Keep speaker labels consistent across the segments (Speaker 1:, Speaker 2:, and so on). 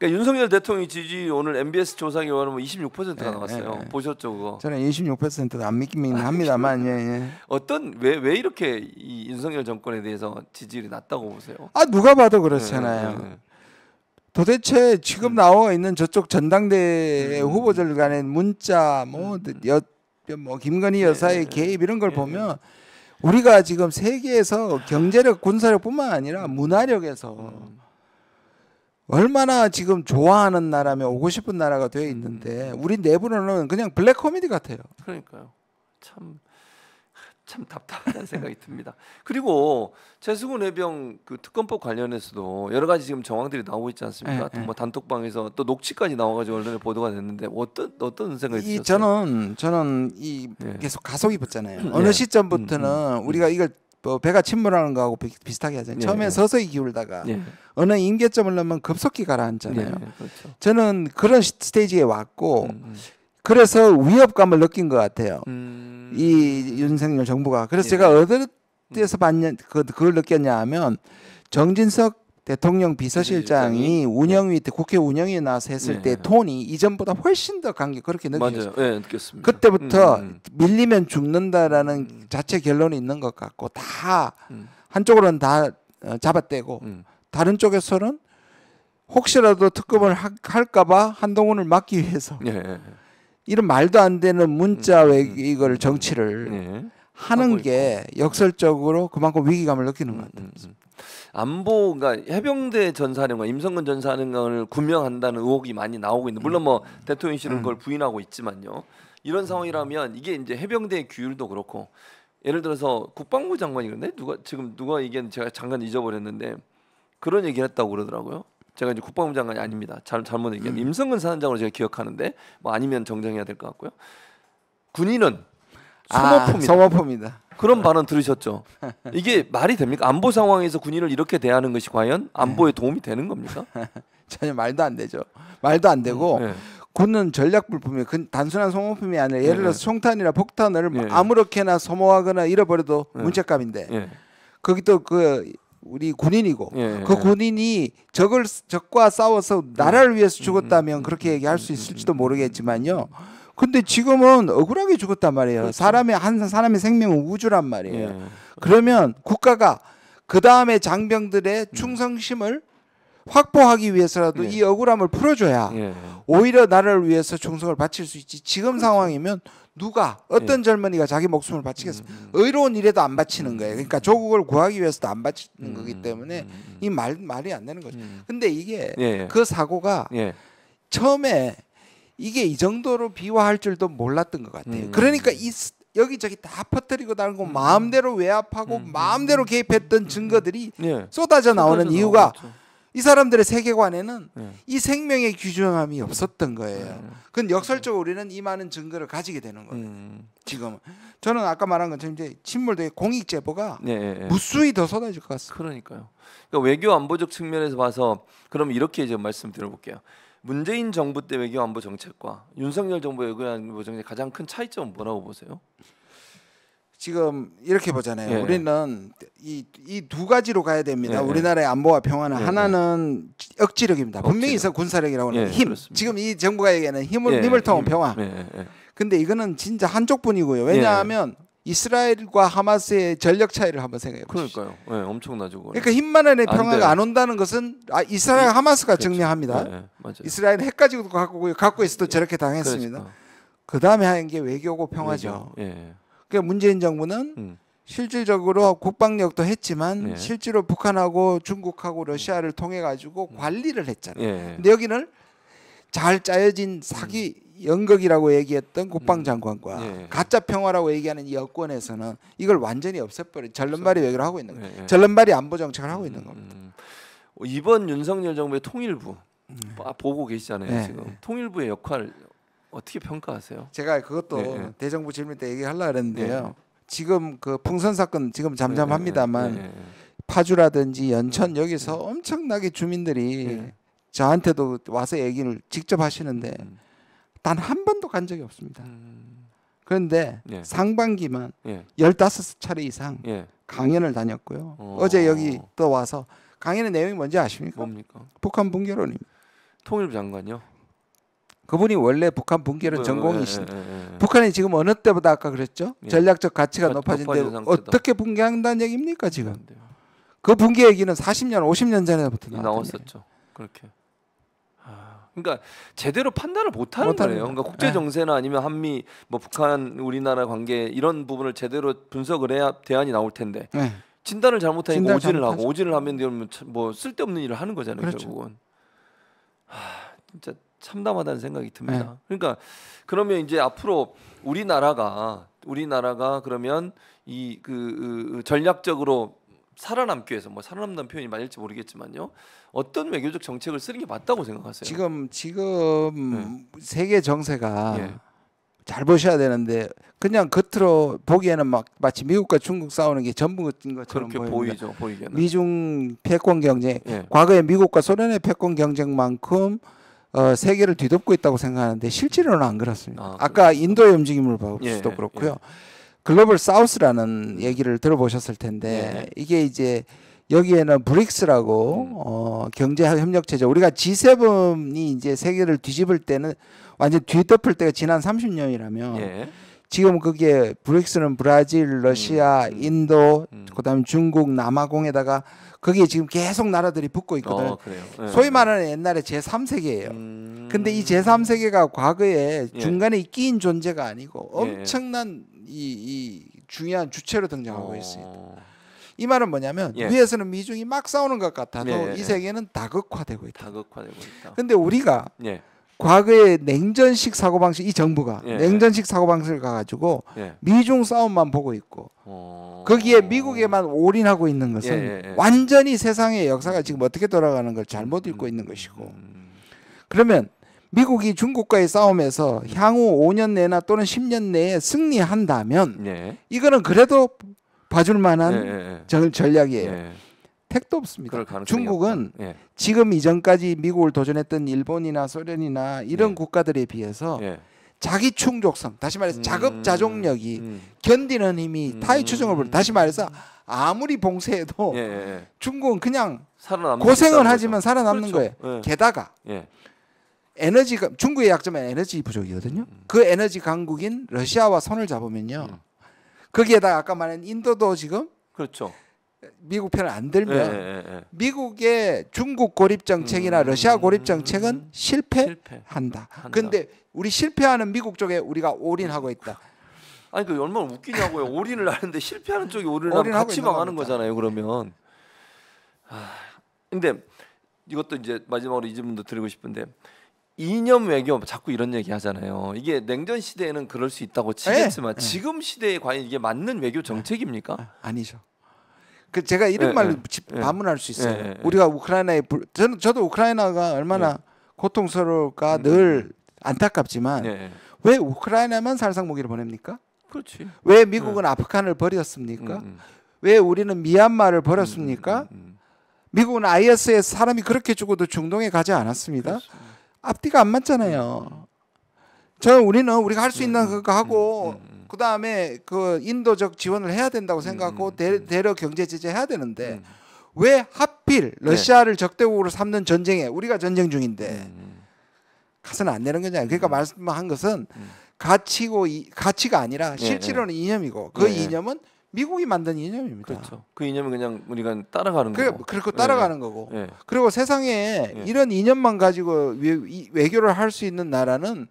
Speaker 1: 그러니까 윤석열 대통령 지지 오늘 MBS 조사 결과는 뭐 26%가 나왔어요. 보셨죠 그거?
Speaker 2: 저는 26%도 안 믿긴 합니다만 예.
Speaker 1: 어떤 왜 이렇게 이 윤석열 정권에 대해서 지지율이 낮다고 보세요?
Speaker 2: 아 누가 봐도 그렇잖아요. 도대체 지금 나와 있는 저쪽 전당대 후보들 간의 문자 뭐 김건희 여사의 개입 이런 걸 보면 우리가 지금 세계에서 경제력, 군사력뿐만 아니라 문화력에서 얼마나 지금 좋아하는 나라며 오고 싶은 나라가 되어 있는데 우리 내부로는 그냥 블랙 코미디 같아요.
Speaker 1: 그러니까요. 참 답답하다는 생각이 듭니다. 그리고 최수근 해병 그 특검법 관련해서도 여러 가지 지금 정황들이 나오고 있지 않습니까? 뭐 단톡방에서 또 녹취까지 나와가지고 언론에 보도가 됐는데 어떤 생각이 드셨어요?
Speaker 2: 저는 계속 가속이 붙잖아요. 어느 시점부터는 우리가 이걸 뭐 배가 침몰하는 거하고 비슷하게 하잖아요. 처음에 서서히 기울다가 어느 임계점을 넘으면 급속히 가라앉잖아요.
Speaker 1: 그렇죠.
Speaker 2: 저는 그런 스테이지에 왔고 그래서 위협감을 느낀 것 같아요. 이 윤석열 정부가. 그래서 제가 어디에서 그걸 느꼈냐 하면 정진석 대통령 비서실장이 운영위 국회 운영위에 나와서 했을 때 톤이 이전보다 훨씬 더 그렇게 느꼈어요.
Speaker 1: 맞아요. 느꼈습니다.
Speaker 2: 그때부터 밀리면 죽는다라는 자체 결론이 있는 것 같고 다 한쪽으로는 다 잡아떼고 다른 쪽에서는 혹시라도 특검을 할까봐 한동훈을 막기 위해서 이런 말도 안 되는 문자 이걸 정치를 하는 게 역설적으로 그만큼 위기감을 느끼는 것 같아요.
Speaker 1: 안보, 그러니까 해병대 전사령관 임성근 전사령관을 구명한다는 의혹이 많이 나오고 있는. 물론 뭐 대통령실은 그걸 부인하고 있지만요. 이런 상황이라면 이게 이제 해병대의 규율도 그렇고 예를 들어서 국방부 장관이건데 누가 얘기했는지 제가 잠깐 잊어버렸는데 그런 얘기를 했다고 그러더라고요. 제가 이제 국방부 장관이 아닙니다. 잘못 얘기한 임성근 사단장으로 제가 기억하는데 뭐 아니면 정정해야 될 것 같고요. 군인은 소모품이다. 그런 발언 들으셨죠? 이게 말이 됩니까? 안보 상황에서 군인을 이렇게 대하는 것이 과연 안보에 도움이 되는 겁니까?
Speaker 2: 전혀 말도 안 되죠. 말도 안 되고 군은 전략 불품이 단순한 소모품이 아니라 예를 들어서 총탄이나 폭탄을 아무렇게나 소모하거나 잃어버려도 문책감인데 거기 또 우리 군인이고 그 군인이 적과 싸워서 나라를 위해서 죽었다면 그렇게 얘기할 수 있을지도 모르겠지만요. 근데 지금은 억울하게 죽었단 말이에요. 그렇죠. 한 사람의 생명은 우주란 말이에요. 그러면 국가가 그 다음에 장병들의 충성심을 확보하기 위해서라도 이 억울함을 풀어줘야 오히려 나라를 위해서 충성을 바칠 수 있지. 지금 상황이면 어떤 젊은이가 자기 목숨을 바치겠습니까? 의로운 일에도 안 바치는 거예요. 그러니까 조국을 구하기 위해서도 안 바치는 거기 때문에 이 말이 안 되는 거죠. 근데 이게 그 사고가 처음에 이게 이 정도로 비화할 줄도 몰랐던 것 같아요. 그러니까 여기저기 다 퍼뜨리고 다니고 마음대로 외압하고 마음대로 개입했던 증거들이 쏟아져 나오는 이유가 이 사람들의 세계관에는 이 생명의 규정함이 없었던 거예요. 그건 역설적으로 우리는 이 많은 증거를 가지게 되는 거예요. 지금 저는 아까 말한 것처럼 이제 침몰된 공익 제보가 무수히 더 쏟아질 것 같습니다.
Speaker 1: 그러니까요. 그러니까 외교 안보적 측면에서 봐서 그럼 이렇게 이제 말씀드려볼게요. 문재인 정부 때 외교 안보 정책과 윤석열 정부의 외교 안보 정책 가장 큰 차이점은 뭐라고 보세요?
Speaker 2: 지금 이렇게 보잖아요. 우리는 이 두 가지로 가야 됩니다. 우리나라의 안보와 평화는 하나는 억지력입니다. 분명히 있어 군사력이라고 하는 힘. 그렇습니다. 지금 이 정부가 얘기하는 힘을 통한 평화. 근데 이거는 진짜 한쪽뿐이고요. 왜냐하면 이스라엘과 하마스의 전력 차이를 한번 생각해 보십시오.
Speaker 1: 그러니까요. 엄청나죠.
Speaker 2: 그러니까 힘만의 평화가 안 온다는 것은 이스라엘 하마스가 증명합니다. 이스라엘 핵 가지고 갖고 있어도 저렇게 당했습니다. 그 다음에 하는 게 외교고 평화죠. 그러니까 문재인 정부는 실질적으로 국방력도 했지만 실제로 북한하고 중국하고 러시아를 통해 가지고 관리를 했잖아요. 근데 여기는 잘 짜여진 사기 연극이라고 얘기했던 국방장관과 가짜 평화라고 얘기하는 이 여권에서는 이걸 완전히 없애버린 절름발이 외교를 하고 있는 거예요. 절름발이 안보 정책을 하고 있는 겁니다.
Speaker 1: 이번 윤석열 정부의 통일부 보고 계시잖아요. 지금 통일부의 역할 어떻게 평가하세요?
Speaker 2: 제가 그것도 대정부 질문 때 얘기하려고 했는데요. 지금 그 풍선 사건 지금 잠잠합니다만 파주라든지 연천 여기서 엄청나게 주민들이 저한테도 와서 얘기를 직접 하시는데 단 한 번도 간 적이 없습니다. 그런데 상반기만 15차례 이상 강연을 다녔고요. 어제 여기 또 와서 강연의 내용이 뭔지 아십니까?
Speaker 1: 뭡니까?
Speaker 2: 북한 붕괴론입니다.
Speaker 1: 통일부 장관요.
Speaker 2: 그분이 원래 북한 분계론 전공이신데 북한이 지금 어느 때보다 아까 그랬죠? 전략적 가치가 높아진데 어떻게 분계한다는 얘기입니까 지금? 그 분계 얘기는 40년, 50년 전에부터
Speaker 1: 나왔었죠. 그렇게. 그러니까 제대로 판단을 못하는 거예요. 그러니까 국제 정세나 아니면 한미, 뭐 북한, 우리나라 관계 이런 부분을 제대로 분석을 해야 대안이 나올 텐데 진단을 잘못하니까 오진을 하고 오진을 하면 뭐 쓸데없는 일을 하는 거잖아요. 그렇죠. 결국은. 진짜 참담하다는 생각이 듭니다. 그러니까 그러면 이제 앞으로 우리나라가 그러면 이 전략적으로 살아남기 위해서 뭐 살아남는 표현이 맞을지 모르겠지만요. 어떤 외교적 정책을 쓰는 게 맞다고 생각하세요?
Speaker 2: 지금 세계 정세가 잘 보셔야 되는데 그냥 겉으로 보기에는 막 마치 미국과 중국 싸우는 게 전부인 것처럼
Speaker 1: 그렇게 보이죠. 보이게는.
Speaker 2: 미중 패권 경쟁, 과거에 미국과 소련의 패권 경쟁만큼 세계를 뒤덮고 있다고 생각하는데 실제로는 안 그렇습니다. 아까 인도의 움직임을 볼 수도 그렇고요. 글로벌 사우스라는 얘기를 들어보셨을 텐데 이게 이제 여기에는 브릭스라고 경제 협력 체제, 우리가 G7이 이제 세계를 뒤집을 때는 완전 뒤덮을 때가 지난 30년이라면 지금 그게 브릭스는 브라질, 러시아, 인도, 그다음에 중국, 남아공에다가 거기에 지금 계속 나라들이 붙고 있거든요. 소위 말하는 옛날에 제3세계예요. 근데 이 제3세계가 과거에 중간에 끼인 존재가 아니고 엄청난 이 중요한 주체로 등장하고 있습니다. 이 말은 뭐냐면 위에서는 미중이 막 싸우는 것 같아도 이 세계는 다극화되고 있다. 근데 우리가 과거에 냉전식 사고방식, 이 정부가 냉전식 사고방식을 가지고 미중 싸움만 보고 있고 거기에 미국에만 올인하고 있는 것은 완전히 세상의 역사가 지금 어떻게 돌아가는 걸 잘못 읽고 있는 것이고, 그러면 미국이 중국과의 싸움에서 향후 5년 내나 또는 10년 내에 승리한다면 이거는 그래도 봐줄 만한 전략이에요. 택도 없습니다. 중국은 지금 이전까지 미국을 도전했던 일본이나 소련이나 이런 국가들에 비해서 자기 충족성, 다시 말해서 자급자족력이 견디는 힘이 타의 추종을 벌. 다시 말해서 아무리 봉쇄해도 중국은 그냥 고생을 하지만 살아남는 거예요. 게다가 에너지가, 중국의 약점은 에너지 부족이거든요. 그 에너지 강국인 러시아와 손을 잡으면요. 거기에다가 아까 말한 인도도 지금 미국 편을 안 들면 미국의 중국 고립 정책이나 러시아 고립 정책은 실패한다. 그런데 우리 실패하는 미국 쪽에 우리가 올인하고 있다.
Speaker 1: 아니 그 얼마나 웃기냐고요. 올인을 하는데 실패하는 쪽이 올인을 하면 같이 망하는 거잖아요. 그러면. 근데 이것도 이제 마지막으로 이 질문도 드리고 싶은데, 이념 외교 자꾸 이런 얘기 하잖아요. 이게 냉전 시대에는 그럴 수 있다고 치겠지만 지금 시대에 과연 이게 맞는 외교 정책입니까?
Speaker 2: 아니죠. 그 제가 이런 말로 반문할 수 있어요. 우리가 우크라이나에 저도 우크라이나가 얼마나 고통스러울까 늘 안타깝지만 왜 우크라이나만 살상 무기를 보냅니까?
Speaker 1: 그렇지.
Speaker 2: 왜 미국은 아프간을 버렸습니까? 왜 우리는 미얀마를 버렸습니까? 미국은 IS에 사람이 그렇게 죽어도 중동에 가지 않았습니다. 앞뒤가 안 맞잖아요. 우리는 우리가 할 수 있는 거 하고 그 다음에 그 인도적 지원을 해야 된다고 생각하고 대러 경제 제재 해야 되는데 왜 하필 러시아를 적대국으로 삼는 전쟁에 우리가 전쟁 중인데 가서는 안 되는 거잖아요. 그러니까 말씀한 것은 가치가 아니라 실제로는 이념이고 그 이념은 미국이 만든 이념입니다.
Speaker 1: 그렇죠. 그 이념은 그냥 우리가 따라가는 거고.
Speaker 2: 그리고 따라가는 거고. 그리고 세상에 이런 이념만 가지고 외교를 할 수 있는 나라는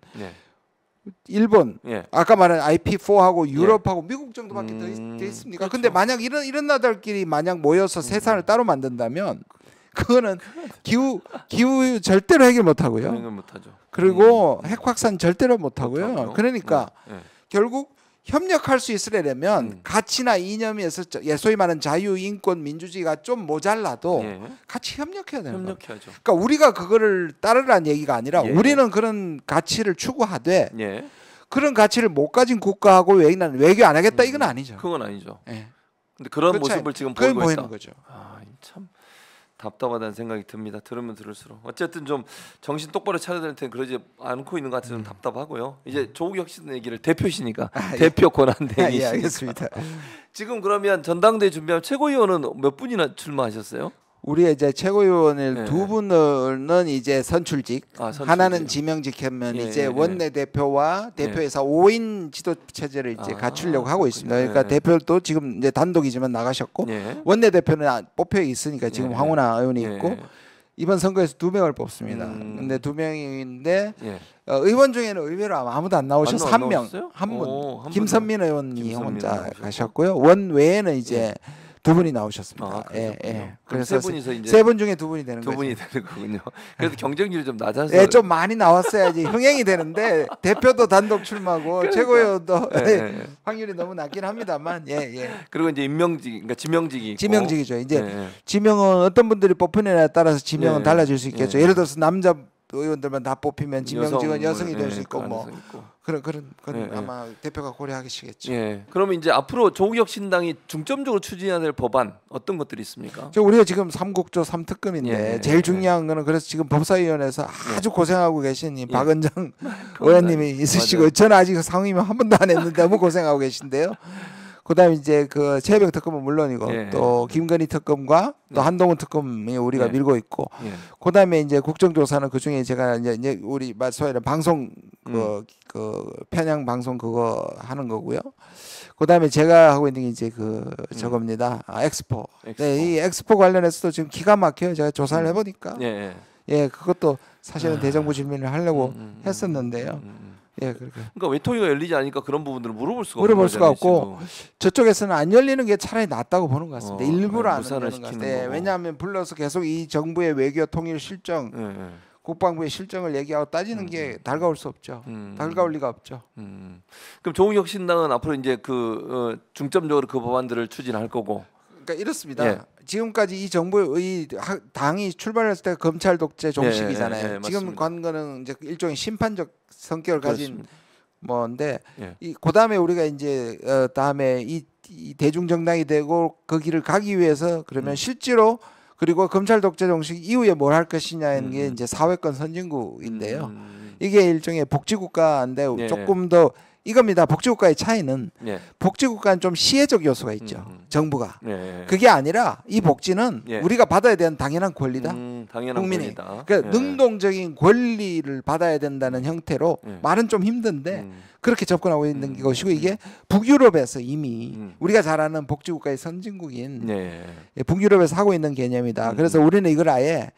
Speaker 2: 일본, 아까 말한 IP4하고 유럽하고 미국 정도밖에 더 있습니까? 근데 만약 이런 나라들끼리 만약 모여서 세상을 따로 만든다면 그거는 기후 절대로 해결 못 하고요. 그리고 핵 확산 절대로 못 하고요. 그러니까 결국 협력할 수 있으려면 가치나 이념에서 소위 말하는 자유, 인권, 민주주의가 좀 모자라도 같이 협력해야 되는 거예요. 그러니까 우리가 그거를 따르라는 얘기가 아니라 우리는 그런 가치를 추구하되 그런 가치를 못 가진 국가하고 외교 안 하겠다 이건 아니죠.
Speaker 1: 그건 아니죠. 근데 그런 모습을 지금 보이고 있다.
Speaker 2: 거죠.
Speaker 1: 참 답답하다는 생각이 듭니다. 들으면 들을수록. 어쨌든 좀 정신 똑바로 차려야 될 텐데 그러지 않고 있는 것 같아서 좀 답답하고요. 이제 조국 혁신 얘기를 대표시니까 대표 권한대행이시니까.
Speaker 2: 알겠습니다.
Speaker 1: 지금 그러면 전당대회 준비하면 최고위원은 몇 분이나 출마하셨어요?
Speaker 2: 우리 이제 최고위원을
Speaker 1: 예.
Speaker 2: 두 분은 이제 선출직,
Speaker 1: 선출직.
Speaker 2: 하나는 지명직 하면
Speaker 1: 예,
Speaker 2: 이제
Speaker 1: 예.
Speaker 2: 원내대표와 대표에서 5인 지도 체제를 이제 갖추려고 하고 있습니다. 그러니까 대표도 지금 이제 단독이지만 나가셨고 원내대표는 뽑혀 있으니까 지금 황운하 의원이 있고 이번 선거에서 2명을 뽑습니다. 근데 2명인데 의원 중에는 의외로 아무도 안 나오셔서 한 분, 김선민 의원이 혼자 가셨고요. 원 외에는 이제 두 분이 나오셨습니다.
Speaker 1: 그래서 세 분이서 이제
Speaker 2: 세 분 중에 두 분이 되는
Speaker 1: 두 분이
Speaker 2: 거죠.
Speaker 1: 되는 거군요. 그래도 경쟁률이 좀 낮아서
Speaker 2: 좀 많이 나왔어야지 흥행이 되는데 대표도 단독 출마고 그러니까. 최고위원도 확률이 너무 낮긴 합니다만
Speaker 1: 그리고 이제 임명직, 그러니까 지명직이 있고.
Speaker 2: 지명직이죠. 이제 지명은 어떤 분들이 뽑히느냐에 따라서 지명은 달라질 수 있겠죠. 예를 들어서 남자 의원들만 다 뽑히면 지명직은 여성이 될 수 있고 뭐 그런 아마 대표가 고려하시겠죠.
Speaker 1: 그러면 이제 앞으로 조국혁 신당이 중점적으로 추진해야 될 법안 어떤 것들이 있습니까?
Speaker 2: 우리가 지금 3국조 3특검인데 제일 중요한 거는 그래서 지금 법사위원회에서 아주 고생하고 계신 이 박은정 의원님이 있으시고 저는 아직 상임위 한 번도 안 했는데 너무 고생하고 계신데요. 그다음에 이제 그 최혜병 특검은 물론이고 또 김건희 특검과 또 한동훈 특검이 우리가 밀고 있고 그다음에 이제 국정조사는 그 중에 제가 이제 우리 소위 방송 그 편향 방송 그거 하는 거고요. 그다음에 제가 하고 있는 게 이제 저겁니다. 엑스포. 이 엑스포 관련해서도 지금 기가 막혀요. 제가 조사를 해보니까 그것도 사실은 대정부 질문을 하려고 했었는데요.
Speaker 1: 그러니까 외통위가 열리지 않으니까 그런 부분들을 물어볼 수가
Speaker 2: 없고 저쪽에서는 안 열리는 게 차라리 낫다고 보는 것 같습니다. 일부러 안 열리는 것 같아요. 왜냐하면 불러서 계속 이 정부의 외교 통일 실정, 국방부의 실정을 얘기하고 따지는 게 달가울 수 없죠. 달가울 리가 없죠.
Speaker 1: 그럼 조국혁 신당은 앞으로 이제 중점적으로 그 법안들을 추진할 거고.
Speaker 2: 그러니까 이렇습니다. 지금까지 이 정부의 당이 출발했을 때 검찰 독재 종식이잖아요. 지금 간 거는 이제 일종의 심판적 성격을 가진 뭔데 그다음에 우리가 이제 다음에 이 대중 정당이 되고 그 길을 가기 위해서 그러면 실제로 그리고 검찰 독재 종식 이후에 뭘 할 것이냐는 게 이제 사회권 선진국인데요. 이게 일종의 복지국가인데 조금 더 이겁니다. 복지국가의 차이는 복지국가는 좀 시혜적 요소가 있죠. 정부가. 그게 아니라 이 복지는 우리가 받아야 되는 당연한 권리다.
Speaker 1: 당연한
Speaker 2: 국민이.
Speaker 1: 권리다.
Speaker 2: 그러니까 능동적인 권리를 받아야 된다는 형태로 말은 좀 힘든데 그렇게 접근하고 있는 것이고 이게 북유럽에서 이미 우리가 잘 아는 복지국가의 선진국인 북유럽에서 하고 있는 개념이다. 그래서 우리는 이걸 아예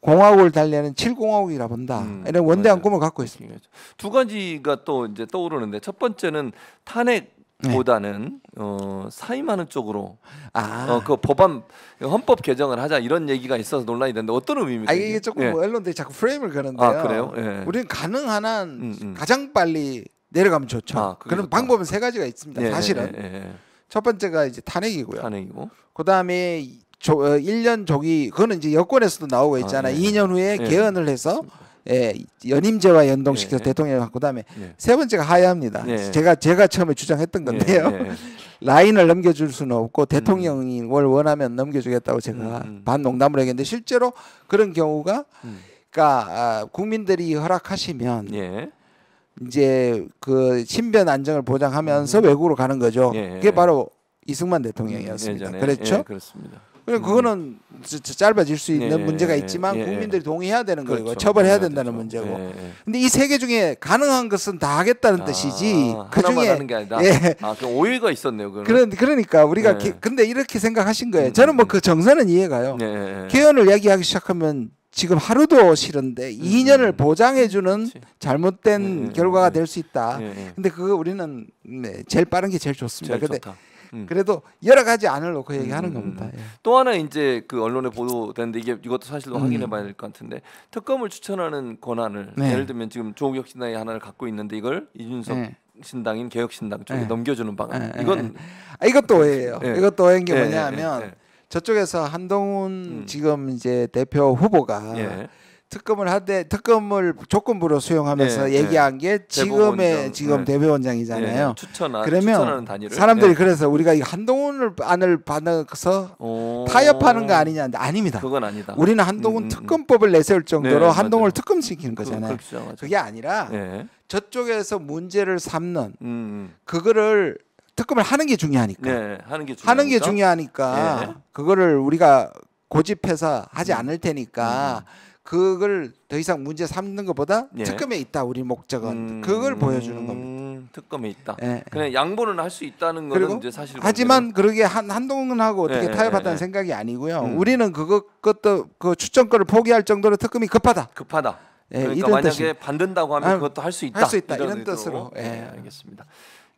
Speaker 2: 공화국을 달리하는 7공화국이라 본다. 이런 원대한 꿈을 갖고 있습니다.
Speaker 1: 두 가지가 또 이제 떠오르는데 첫 번째는 탄핵보다는 사임하는 쪽으로 그 법안 헌법 개정을 하자 이런 얘기가 있어서 논란이 되는데 어떤 의미입니까?
Speaker 2: 이게 조금 언론들이 자꾸 프레임을 거는데요.
Speaker 1: 그래요?
Speaker 2: 우리는 가능한 한 가장 빨리 내려가면 좋죠. 그런 방법은 세 가지가 있습니다. 사실은 첫 번째가 이제 탄핵이고요. 그다음에 1년 조기 그거는 이제 여권에서도 나오고 있잖아요. 2년 후에 개헌을 해서 연임제와 연동시켜서 대통령을 그다음에 세 번째가 하야입니다. 제가 처음에 주장했던 건데요. 라인을 넘겨줄 수는 없고 대통령이 뭘 원하면 넘겨주겠다고 제가 반농담을 했는데 실제로 그런 경우가 그러니까 국민들이 허락하시면 이제 그 신변 안정을 보장하면서 외국으로 가는 거죠. 그게 바로 이승만 대통령이었습니다. 그렇죠?
Speaker 1: 그렇습니다.
Speaker 2: 그거는 짧아질 수 있는 문제가 있지만 국민들이 동의해야 되는 거고 처벌해야 된다는 문제고. 근데 이 세 개 중에 가능한 것은 다 하겠다는 뜻이지. 그 중에
Speaker 1: 하는 게 아니다. 그 오해가 있었네요.
Speaker 2: 그러니까 우리가 근데 이렇게 생각하신 거예요. 저는 뭐 그 정서는 이해가요. 개헌을 얘기하기 시작하면 지금 하루도 싫은데 2년을 보장해주는 잘못된 결과가 될 수 있다. 근데 그거 우리는 제일 빠른 게 제일 좋습니다. 근데 그래도 여러 가지 안을 놓고 얘기하는 겁니다.
Speaker 1: 또 하나 이제 그 언론에 보도되는데 이것도 사실로 확인해봐야 될 것 같은데 특검을 추천하는 권한을 예를 들면 지금 조국혁 신당이 하나를 갖고 있는데 이걸 이준석 신당인 개혁신당 쪽에 넘겨주는 방안.
Speaker 2: 이것도 오해예요. 이것도 오해인 게 뭐냐면 저쪽에서 한동훈 지금 이제 대표 후보가 특검을 하되 특검을 조건부로 수용하면서 얘기한 게 지금의 지금 대법원장이잖아요. 그러면 사람들이 그래서 우리가 이 한동훈을 안을 받아서 타협하는 거 아니냐? 아닙니다.
Speaker 1: 그건 아니다.
Speaker 2: 우리는 한동훈 특검법을 내세울 정도로 한동훈을 특검시키는 거잖아요. 그게 아니라 저쪽에서 문제를 삼는 그거를 특검을 하는 게 중요하니까. 하는 게 중요하니까 그거를 우리가 고집해서 하지 않을 테니까 그걸 더 이상 문제 삼는 것보다 특검에 있다 우리 목적은 그걸 보여주는 겁니다.
Speaker 1: 특검에 있다.
Speaker 2: 예.
Speaker 1: 그냥 양보는 할 수 있다는 거는 이제 사실.
Speaker 2: 하지만 그러게 한동훈하고 어떻게 타협하다는 생각이 아니고요. 우리는 그것도 그 추천권을 포기할 정도로 특검이 급하다.
Speaker 1: 그러니까 만약에 받는다고 하면 그것도 할 수 있다.
Speaker 2: 할 수 있다 이런 뜻으로.
Speaker 1: 알겠습니다.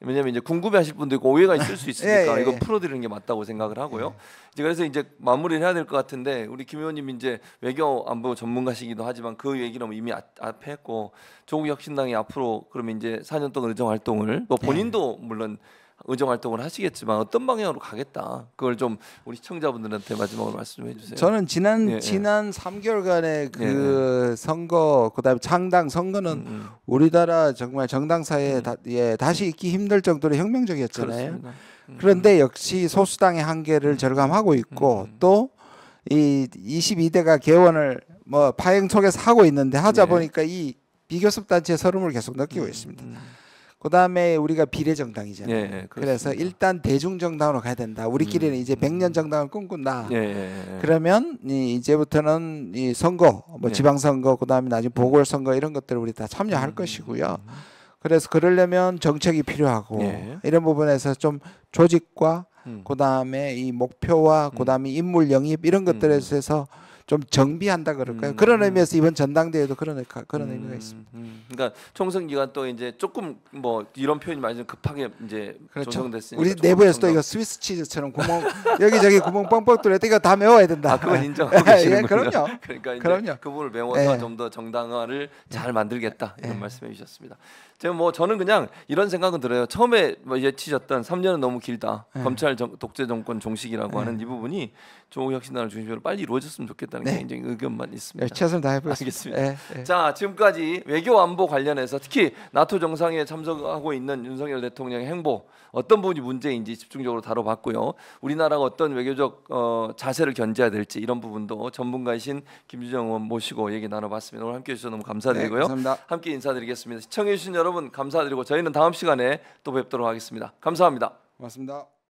Speaker 1: 왜냐하면 이제 궁금해하실 분도 있고 오해가 있을 수 있으니까 이거 풀어드리는 게 맞다고 생각을 하고요. 이제 그래서 이제 마무리를 해야 될 것 같은데 우리 김 의원님 이제 외교 안보 전문가시기도 하지만 그 얘기는 이미 앞에 했고 조국 혁신당이 앞으로 그러면 이제 4년 동안 의정 활동을 뭐 본인도 물론 의정 활동을 하시겠지만 어떤 방향으로 가겠다. 그걸 좀 우리 시청자분들한테 마지막으로 말씀 좀 해주세요.
Speaker 2: 저는 지난 3개월간의 그 선거 그다음에 창당 선거는 우리나라 정말 정당사에 다시 있기 힘들 정도로 혁명적이었잖아요. 그런데 역시 소수당의 한계를 절감하고 있고 또 이 22대가 개원을 뭐 파행 속에서 하고 있는데 하자 보니까 이 비교섭 단체의 서름을 계속 느끼고 있습니다. 그다음에 우리가 비례정당이잖아요. 그래서 일단 대중정당으로 가야 된다. 우리끼리는 이제 100년 정당을 꿈꾼다. 그러면 이제부터는 이 선거, 뭐 지방선거, 그다음에 나중에 보궐선거 이런 것들을 우리 다 참여할 것이고요. 그래서 그러려면 정책이 필요하고 이런 부분에서 좀 조직과 그다음에 이 목표와 그다음에 인물 영입 이런 것들에 대해서 좀 정비한다 그럴까요? 그런 의미에서 이번 전당대회도 그런 의미가 있습니다.
Speaker 1: 그러니까 총선 기간 또 이제 조금 뭐 이런 표현이 많이 좀 급하게 이제 조정됐으니까
Speaker 2: 우리 내부에서도 이거 스위스 치즈처럼 구멍 여기저기 구멍 뻥뻥 뚫려 이거 다 메워야 된다.
Speaker 1: 그건 인정하고 계시는군요.
Speaker 2: 그럼요.
Speaker 1: 그러니까 이제 그 부분을 메워서 좀 더 정당화를 잘 만들겠다 이런 말씀해 주셨습니다. 저는 그냥 이런 생각은 들어요. 처음에 뭐 예치셨던 3년은 너무 길다. 검찰 독재 정권 종식이라고 하는 이 부분이 조국 혁신당을 중심으로 빨리 이루어졌으면 좋겠다는 개인적인 의견만 있습니다.
Speaker 2: 최선을 다해보겠습니다.
Speaker 1: 알겠습니다. 자, 지금까지 외교 안보 관련해서 특히 나토 정상회의에 참석하고 있는 윤석열 대통령의 행보 어떤 부분이 문제인지 집중적으로 다뤄봤고요. 우리나라가 어떤 외교적 자세를 견제해야 될지 이런 부분도 전문가이신 김주정 의원 모시고 얘기 나눠봤습니다. 오늘 함께해 주셔서 너무 감사드리고요.
Speaker 2: 감사합니다.
Speaker 1: 함께 인사드리겠습니다. 시청해주신 여러분 감사드리고 저희는 다음 시간에 또 뵙도록 하겠습니다. 감사합니다.
Speaker 2: 고맙습니다.